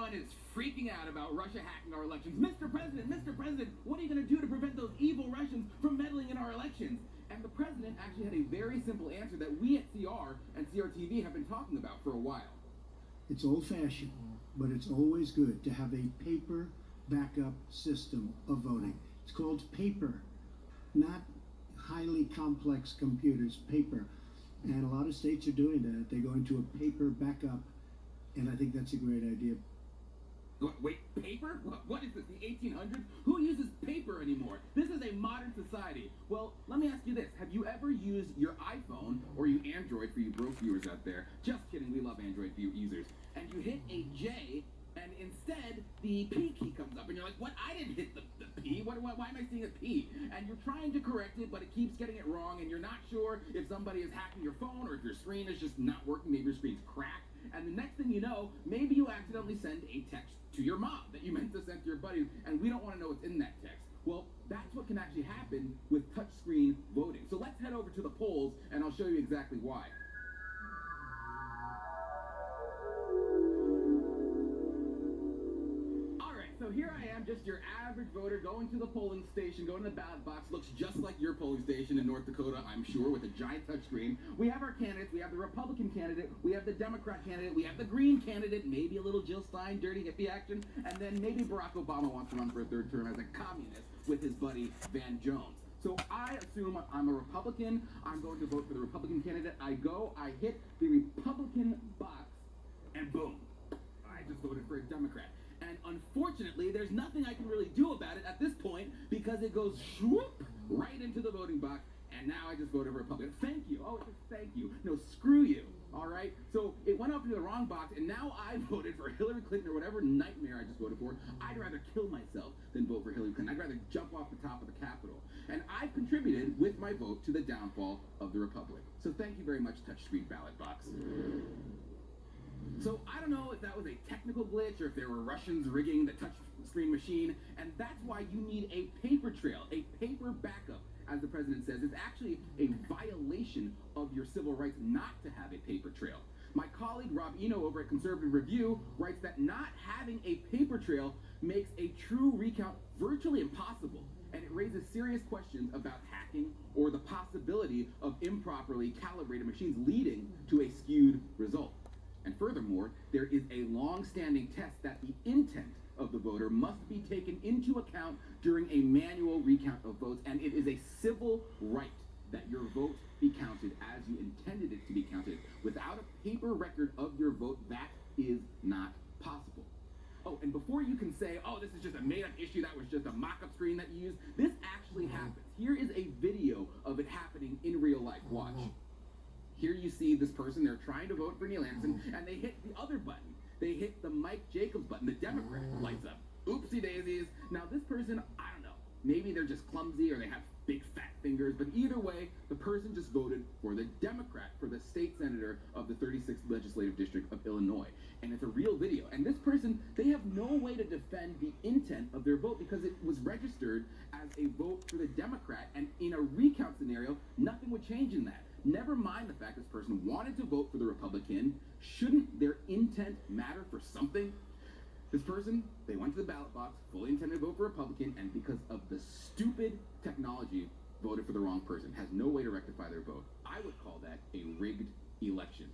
Everyone is freaking out about Russia hacking our elections. Mr. President, what are you going to do to prevent those evil Russians from meddling in our elections? And the president actually had a very simple answer that we at CR and CRTV have been talking about for a while. It's old-fashioned, but it's always good to have a paper backup system of voting. It's called paper, not highly complex computers, paper. And a lot of states are doing that. They're going to a paper backup, and I think that's a great idea. Wait, paper? What is this, the 1800s? Who uses paper anymore? This is a modern society. Well, let me ask you this. Have you ever used your iPhone, or you Android for you broke viewers out there? Just kidding, we love Android users. And you hit a J, and instead, the P key comes up, and you're like, what? I didn't hit the P. Why am I seeing a P? And you're trying to correct it, but it keeps getting it wrong, and you're not sure if somebody is hacking your phone, or if your screen is just not working, maybe your screen's cracked. And the next thing you know, maybe you accidentally send a text to your mom that you meant to send to your buddies, and we don't want to know what's in that text. Well, that's what can actually happen with touchscreen voting. So let's head over to the polls, and I'll show you exactly why. So here I am, just your average voter, going to the polling station, going to the ballot box. Looks just like your polling station in North Dakota, I'm sure, with a giant touchscreen. We have our candidates. We have the Republican candidate. We have the Democrat candidate. We have the Green candidate. Maybe a little Jill Stein, dirty hippie action. And then maybe Barack Obama wants to run for a third term as a communist with his buddy Van Jones. So I assume I'm a Republican. I'm going to vote for the Republican candidate. I hit the Republican box, and boom, I just voted for a Democrat. And unfortunately, there's nothing I can really do about it at this point because it goes swoop right into the voting box, and now I just voted for Republican. Thank you. Oh, just thank you. No, screw you. All right? So it went up into the wrong box, and now I voted for Hillary Clinton or whatever nightmare I just voted for. I'd rather kill myself than vote for Hillary Clinton. I'd rather jump off the top of the Capitol. And I've contributed with my vote to the downfall of the Republic. So thank you very much, touchscreen ballot box. So I don't know if that was a technical glitch or if there were Russians rigging the touchscreen machine, and that's why you need a paper trail, a paper backup. As the president says, it's actually a violation of your civil rights not to have a paper trail. My colleague Rob Eno over at Conservative Review writes that not having a paper trail makes a true recount virtually impossible, and it raises serious questions about hacking or the possibility of improperly calibrated machines leading to a skewed result. And furthermore, there is a long-standing test that the intent of the voter must be taken into account during a manual recount of votes, and it is a civil right that your vote be counted as you intended it to be counted. Without a paper record of your vote, that is not possible. Oh, and before you can say, oh, this is just a made-up issue, that was just a mock-up screen that you used, this actually happens. Here is a video of it happening in real life. Watch. Here you see this person, they're trying to vote for Neil Anderson, and they hit the other button. They hit the Mike Jacobs button, the Democrat lights up. Oopsie daisies. Now this person, I don't know, maybe they're just clumsy or they have big fat fingers, but either way, the person just voted for the Democrat, for the state senator of the 36th legislative district of Illinois. And it's a real video. And this person, they have no way to defend the intent of their vote because it was registered as a vote for the Democrat, and in a recount scenario, nothing would change in that. Never mind the fact this person wanted to vote for the Republican. Shouldn't their intent matter for something? This person, they went to the ballot box, fully intended to vote for Republican, and because of the stupid technology, voted for the wrong person. Has no way to rectify their vote. I would call that a rigged election.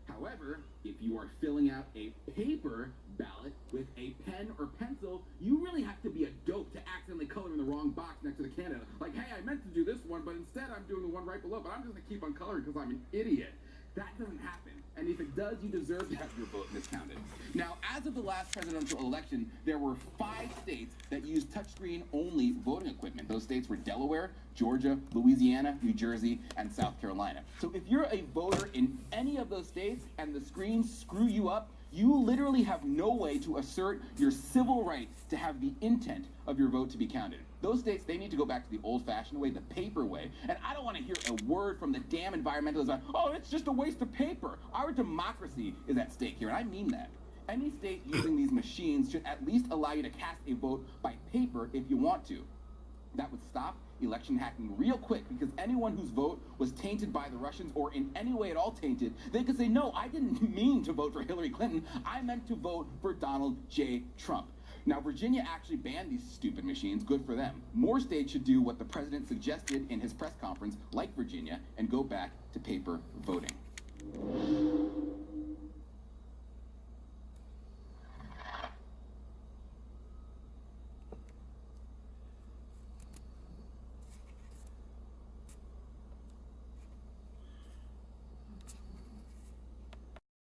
However, if you are filling out a paper ballot with a pen or pencil, you really have to be a dope to accidentally color in the wrong box next to the candidate. Like, hey, I meant to do this one, but instead I'm doing the one right below, but I'm just going to keep on coloring because I'm an idiot. That doesn't happen. And if it does, you deserve to have your vote miscounted. Now, as of the last presidential election, there were 5 states that used touchscreen-only voting equipment. Those states were Delaware, Georgia, Louisiana, New Jersey, and South Carolina. So if you're a voter in any of those states and the screens screw you up, you literally have no way to assert your civil right to have the intent of your vote to be counted. Those states, they need to go back to the old-fashioned way, the paper way. And I don't want to hear a word from the damn environmentalists on, oh, it's just a waste of paper. Our democracy is at stake here, and I mean that. Any state using these machines should at least allow you to cast a vote by paper if you want to. That would stop election hacking real quick, because anyone whose vote was tainted by the Russians or in any way at all tainted, they could say, no, I didn't mean to vote for Hillary Clinton. I meant to vote for Donald J. Trump. Now, Virginia actually banned these stupid machines. Good for them. More states should do what the president suggested in his press conference, like Virginia, and go back to paper voting.